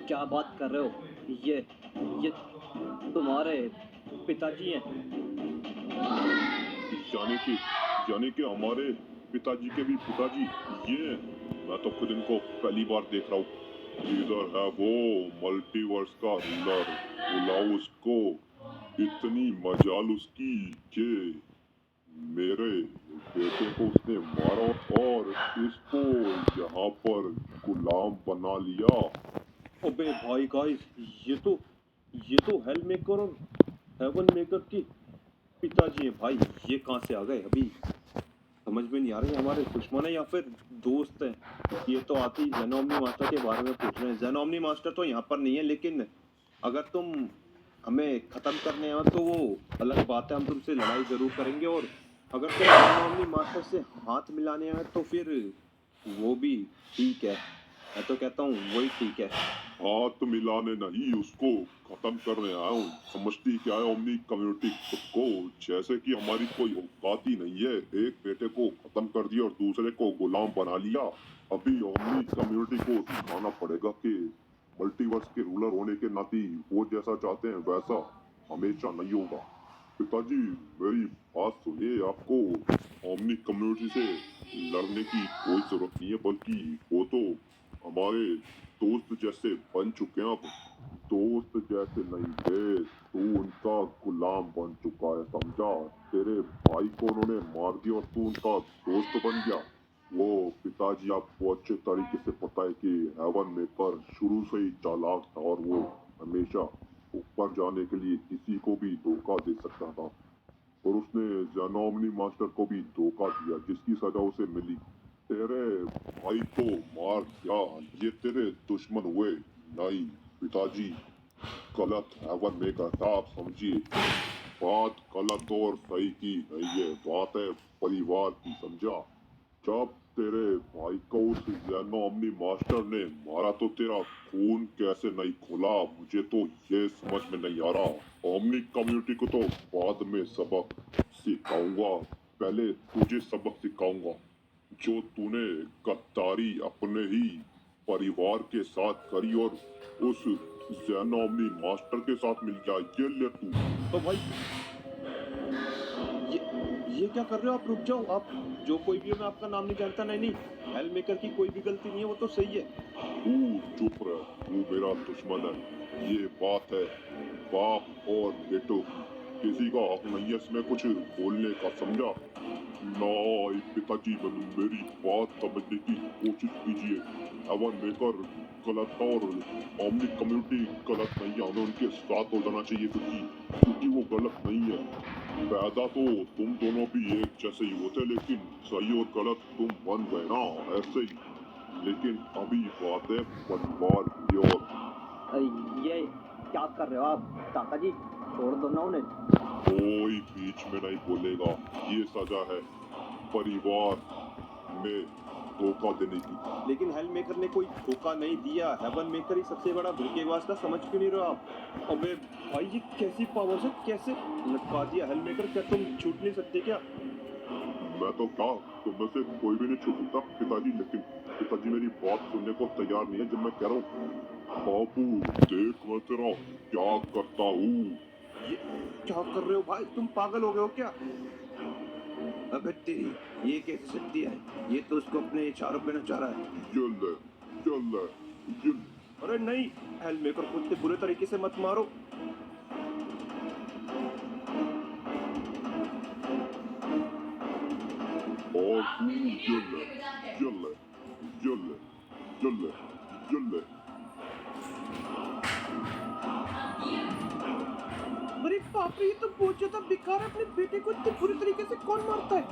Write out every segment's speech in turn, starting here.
क्या बात कर रहे हो? ये तुम्हारे पिताजी हैं? यानी कि यानी कि हमारे पिताजी के भी पिताजी ये हैं। मैं तो खुद इनको पहली बार देख रहा हूँ। इधर है वो मल्टीवर्स का रूलर, बुलाओ उसको। इतनी मजाल उसकी कि मेरे बेटे को उसने मारा और इसको यहाँ पर गुलाम बना लिया। अबे भाई गाइस, ये तो हेल मेकर और हेवन मेकर की पिताजी हैं भाई। ये कहाँ से आ गए? अभी समझ में नहीं आ रही, हमारे दुश्मन है या फिर दोस्त हैं। ये तो आती जेनोमनी मास्टर के बारे में पूछ रहे हैं। जेनोमनी मास्टर तो यहाँ पर नहीं है, लेकिन अगर तुम हमें खत्म करने आओ तो वो अलग बात है, हम तुमसे लड़ाई जरूर करेंगे। और अगर तुम जेनोमनी मास्टर से हाथ मिलाने आए तो फिर वो भी ठीक है। मैं तो कहता हूँ वही ठीक है। हाथ मिलाने नहीं, उसको खत्म करने आया हूँ। समझती क्या है ओमनी कम्युनिटी खुद को? जैसे कि हमारी कोई औकात ही नहीं है। एक बेटे को खत्म कर दिया और दूसरे को गुलाम बना लिया। अभी ओमनी कम्युनिटी को सिखाना पड़ेगा कि मल्टीवर्स के रूलर होने के नाते वो जैसा चाहते हैं वैसा हमेशा नहीं होगा। पिताजी मेरी बात सुनिए, आपको ओमनी कम्युनिटी से लड़ने की कोई जरूरत नहीं है, बल्कि वो तो हमारे दोस्त जैसे बन चुके हैं। अब दोस्त जैसे नहीं थे, तू उनका गुलाम बन चुका है, समझा? तेरे भाई को उन्होंने मार दिया और तू उनका दोस्त बन गया। वो पिताजी, आपको अच्छे तरीके से पता है कि हेवन मेकर शुरू से ही चालाक था और वो हमेशा ऊपर जाने के लिए किसी को भी धोखा दे सकता था। और उसने जेनोमनी मास्टर को भी धोखा दिया, जिसकी सजा उसे मिली। तेरे भाई को मार दिया, ये तेरे दुश्मन हुए। नहीं पिताजी, गलत हेवन मेकर था, आप समझिए। बात गलत और सही की नहीं है, बात है परिवार की, समझा? जब तेरे भाई को उस जेनोमनी मास्टर ने मारा तो तेरा खून कैसे नहीं खुला, मुझे तो ये समझ में नहीं आ रहा। ओमनी कम्युनिटी को तो बाद में सबक सिखाऊंगा, पहले तुझे सबक सिखाऊंगा। जो तूने गद्दारी अपने ही परिवार के साथ करी और उस जेनोमनी मास्टर के साथ मिल गया, ये ले तू। तो भाई ये क्या कर रहे हो आप? रुक जाओ आप। जो कोई भी हो, मैं आपका नाम नहीं जानता। नहीं नहीं, हेल मेकर की कोई भी गलती नहीं है, वो तो सही है। तू चुप रह, तू मेरा दुश्मन है। ये बात है बाप और बेटो की, किसी का हक नहीं है इसमें कुछ बोलने का, समझा? नहीं पिताजी, मेरी बात समझने की कोशिश कीजिए। हेवन मेकर गलत था और ओमनी कम्युनिटी गलत नहीं है। हमें उनके साथ हो जाना चाहिए, क्योंकि वो गलत नहीं है। पैदा तो तुम दोनों भी एक जैसे ही होते, लेकिन सही और गलत तुम बन गए ना, ऐसे ही। लेकिन अभी बात है परिवार की। और ये क्या कर रहे हो आप काका जी? छोड़ दो ना उन्हें। कोई बीच में नहीं बोलेगा, ये सजा है परिवार में धोखा देने की। लेकिन हेल मेकर ने कोई धोखा नहीं दिया। हेवन मेकर ही सबसे बड़ा धोखेबाज था, समझ क्यों नहीं रहे हो आप? अबे भाई, ये कैसी पावर है? कैसे लटका दिया हेल मेकर? क्या तुम छूट नहीं सकते क्या? मैं तो क्या, तुम में से कोई भी नहीं छूट सकता पिताजी, लेकिन पिताजी मेरी बात सुनने को तैयार नहीं है। जब मैं कह रहा हूँ बाबू देख मैं तेरा क्या करता हूँ। ये क्या कर रहे हो भाई? तुम पागल हो गए हो क्या? अबे तेरी, ये कैसी शक्ति है? ये तो उसको अपने इशारों पे नचा रहा है। चल ये अरे नहीं, हेल मेकर को इतने बुरे तरीके से मत मारो। और तू जल जल जल जल। अरे बाप रे, ये तो बहुत ज्यादा बेकार है। अपने बेटे को इतने बुरे तरीके से कौन मारता है?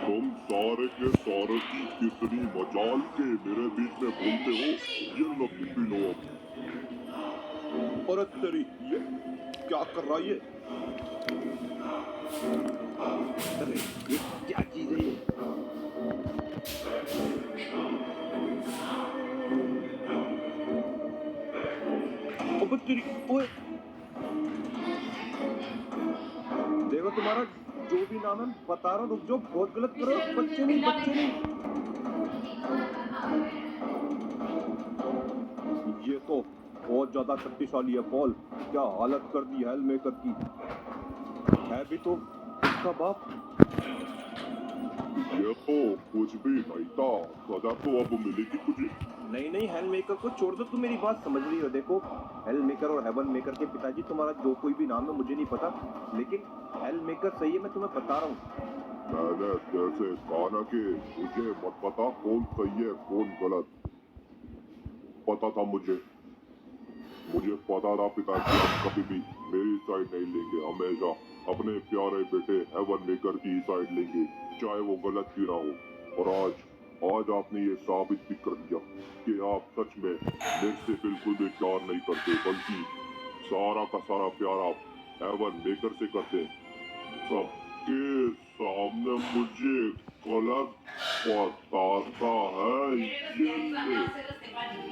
तुम सारे के सारे कितनी मजाल के मेरे बीच में बोलते हो? ये लो पी लो अब। और तेरी, ये क्या कर रहा है ये? अरे ये क्या चीज है ये? अब तेरी ओए देखो तुम्हारा जो भी नाम है बता रहा हूँ, रुक जाओ, बहुत गलत कर रहे हो, बच्चे नहीं बच्चे नहीं। ये तो बहुत ज्यादा शक्तिशाली है पॉल, क्या हालत कर दी हेल मेकर की। है भी तो उसका बाप। ये तो कुछ भी नहीं था, सजा तो अब मिलेगी तुझे। नहीं नहीं, हेल मेकर को छोड़ दो, तुम मेरी बात समझ रही हो। देखो हेल मेकर और हेवन मेकर के पिताजी, तुम्हारा जो कोई भी नाम है मुझे नहीं पता, लेकिन हेल मेकर सही है, मैं तुम्हें बता रहा हूँ। मैंने जैसे कहा ना कि मुझे मत पता कौन सही है कौन गलत। पता था मुझे पता था पिताजी हम कभी भी मेरी साइड नहीं लेंगे, हमेशा अपने प्यारे बेटे हेवन मेकर की साइड लेंगे, चाहे वो गलत क्यों ना हो। और आज आपने ये साबित भी कर दिया कि आप सच में मेरे से बिल्कुल भी प्यार नहीं करते, बल्कि सारा का सारा प्यार आप हेवन मेकर से करते हैं। सबके सामने मुझे गलत बताता है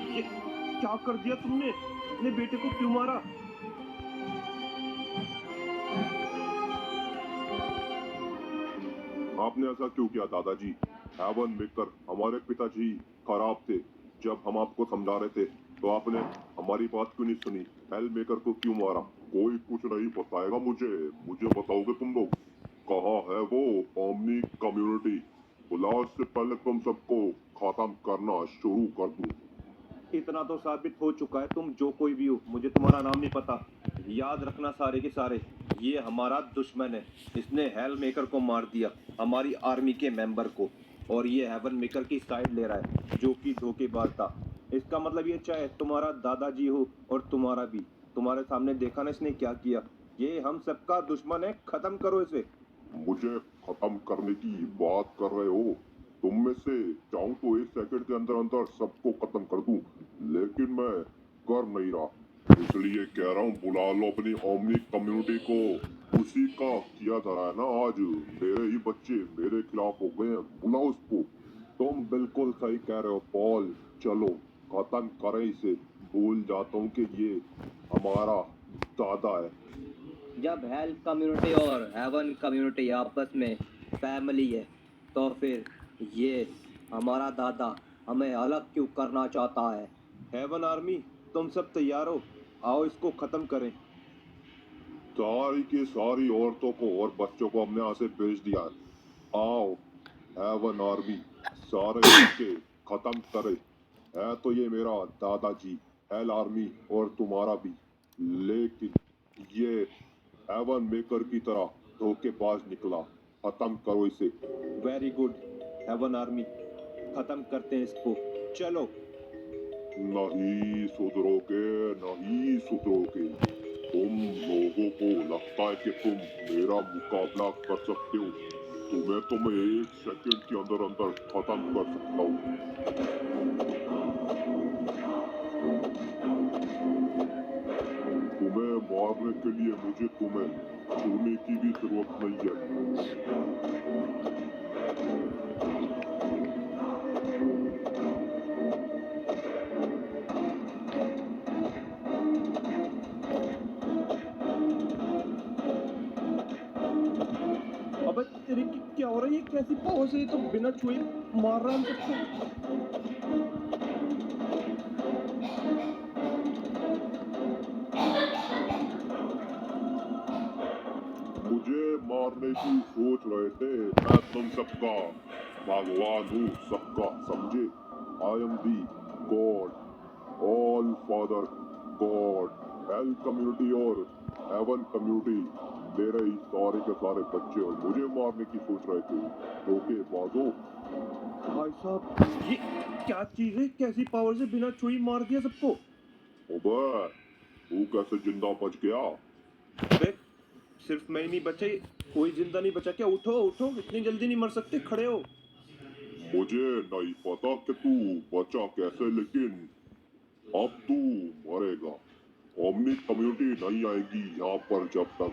ये क्या कर दिया तुमने, अपने बेटे को क्यों मारा? आपने ऐसा क्यों किया दादाजी? हेवन मेकर हमारे पिताजी खराब थे, जब हम आपको समझा रहे थे तो आपने हमारी बात क्यों नहीं सुनी? हेल मेकर को क्यों मारा? कोई कुछ नहीं बताएगा मुझे बताओगे तुम लोग? कहाँ है वो ओमनी कम्युनिटी? बुलाओ, इससे पहले तुम सबको खत्म करना शुरू कर दूं। इतना तो साबित हो चुका है, तुम जो कोई भी हो, मुझे तुम्हारा नाम नहीं पता। याद रखना सारे के सारे, ये हमारा दुश्मन है, इसने हेल मेकर को मार दिया, हमारी आर्मी के मेंबर को, और ये हेवन मेकर की साइड ले रहा है, जो कि धोखेबाज था। इसका मतलब ये चाहे तुम्हारा दादाजी हो और तुम्हारा भी, तुम्हारे सामने देखा ना इसने क्या किया। ये हम सबका दुश्मन है, खत्म करो इसे। मुझे खत्म करने की बात कर रहे हो? तुम में से चाहूं तो 1 सेकंड के अंदर अंदर सबको खत्म कर दूं, लेकिन मैं कर नहीं रहा, इसलिए कह रहा हूँ बुला लो अपनी ओमनी कम्युनिटी को। उसी का किया जा रहा है ना आज, मेरे ही बच्चे मेरे खिलाफ हो गए हैं, बुलाओ उसको। तुम बिल्कुल सही कह रहे हो पॉल, चलो खत्म करें इसे। भूल जाता हूँ कि ये हमारा दादा है। जब हेल कम्युनिटी और हेवन कम्युनिटी आपस में फैमिली है, तो फिर ये हमारा दादा हमें अलग क्यों करना चाहता है? हेवन आर्मी, तुम सब तैयार हो? आओ इसको खत्म करें। सारी की सारी औरतों को और बच्चों को हमने यहाँ से भेज दिया है। आओ हेवन आर्मी, सारे मिलके खत्म करे। है तो ये मेरा दादाजी हेल आर्मी और तुम्हारा भी, लेकिन ये हेवन मेकर की तरह धोखेबाज निकला। खत्म करो इसे। वेरी गुड हेवन आर्मी, खत्म करते हैं इसको, चलो। नहीं सुधरोगे, नहीं सुधरोगे। तुम लोगों को लगता है कि तुम मेरा मुकाबला कर सकते हो? तुम्हें तो मैं 1 सेकंड के अंदर अंदर खत्म कर सकता हूँ। तुम्हें मारने के लिए मुझे तुम्हें छूने की भी जरूरत नहीं है। अबे तेरे की क्या हो रहा है, ये कैसी पावर से, ये तो बिना छुए मार रहा है हम सबको। मुझे मारने की सोच रहे थे? मैं तुम सबका भगवान हूँ, सबका, समझे? I am the God, all father God. Hell community और हेवन कम्युनिटी मेरे ही सारे के सारे बच्चे, और मुझे मारने की सोच रहे थे? धोखेबाजों। भाई साहब, ये क्या चीज है, कैसी पावर से बिना छुई मार दिया सबको? अबे तू कैसे जिंदा बच गया? अबे सिर्फ मैं ही नहीं बचे, कोई जिंदा नहीं बचा क्या? उठो उठो, इतनी जल्दी नहीं मर सकते, खड़े हो। मुझे नहीं पता कि तू बचा कैसे, लेकिन अब तू मरेगा। ओमनी कम्युनिटी नहीं आएगी यहाँ पर जब तक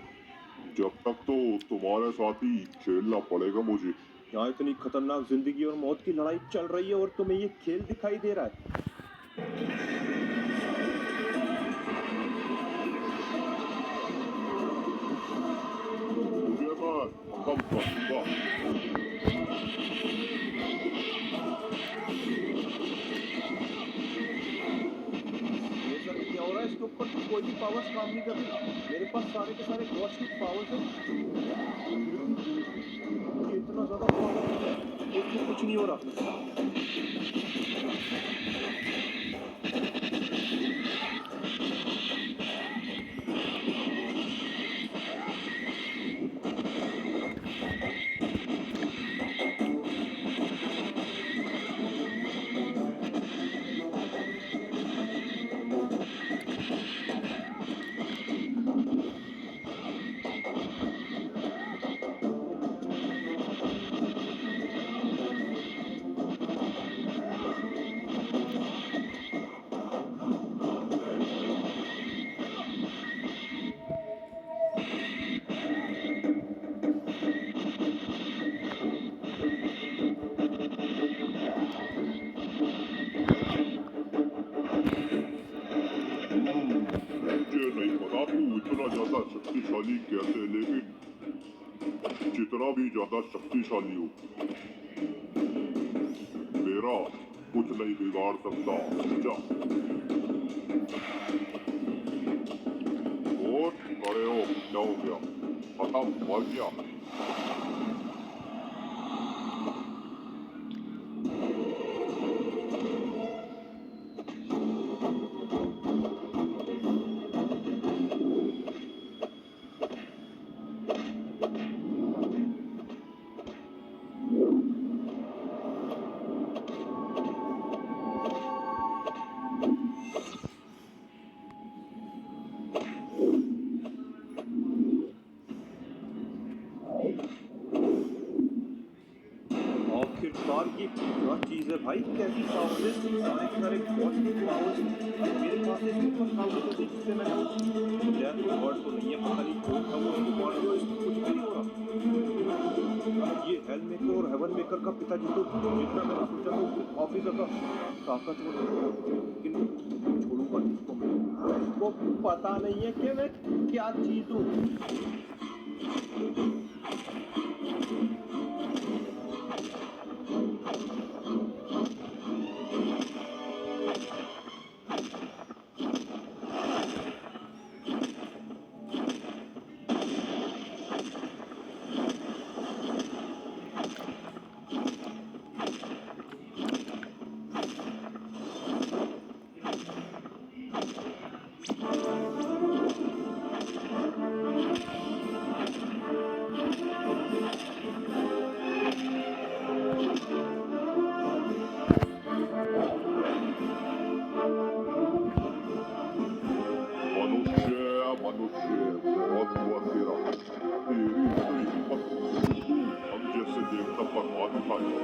तो तुम्हारे साथ ही खेलना पड़ेगा मुझे। यहाँ इतनी खतरनाक जिंदगी और मौत की लड़ाई चल रही है और तुम्हें ये खेल दिखाई दे रहा है? वाह वाह ये सर क्या हो रहा है? इसके ऊपर तो कोई भी पावर्स काम नहीं कर रही। मेरे पास सारे के सारे गॉड्स की पावर्स हैं, फिर भी ये इतना ज्यादा पावर है, इसको कुछ नहीं हो रहा। मुझे नहीं पता तू इतना ज्यादा शक्तिशाली कैसे, लेकिन जितना भी ज्यादा शक्तिशाली हो, मेरा कुछ नहीं बिगाड़ सकता। जा और खड़े हो, क्या हो गया? खत्म, मर गया। आखिरकार ये क्या चीज है भाई? कैसी पावर है? सारे के सारे गॉड्स की पावर्स मेरे पास है, इसके ऊपर पावर होती है जिससे मैं यार गॉड तो नहीं है, पता नहीं कौन था वो, उसको गॉड जो इसको कुछ भी नहीं हो रहा। ये हेल मेकर और हेवन मेकर का पिताजी तो जितना मैंने सोचा था उससे काफी ज्यादा ताकतवर है, लेकिन छोड़ूंगा इसको मैं। इसको पता नहीं है कि मैं क्या चीज हूँ। मनुष्य मनुष्य बहुत हुआ तेरा, तेरी इतनी हिम्मत, तू हम जैसे देवता पर हाथ उठाएगा।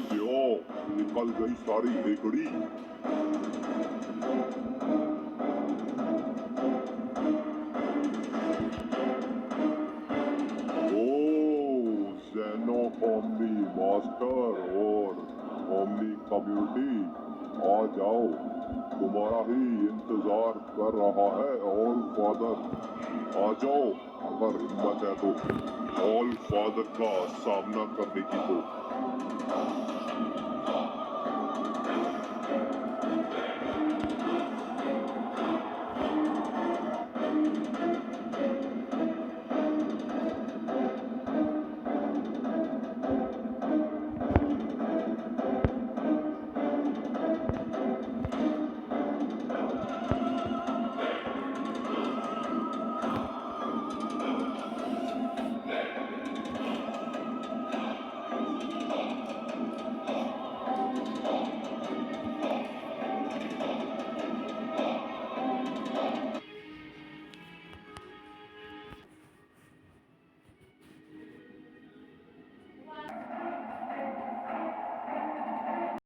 क्यों निकल गई सारी हेकड़ी? ज़ेनो ओमनी मास्टर और ओमनी कम्युनिटी, आ जाओ, तुम्हारा ही इंतजार कर रहा है। ऑल फादर आ जाओ, अगर हिम्मत है तो ऑल फादर का सामना करने की। तो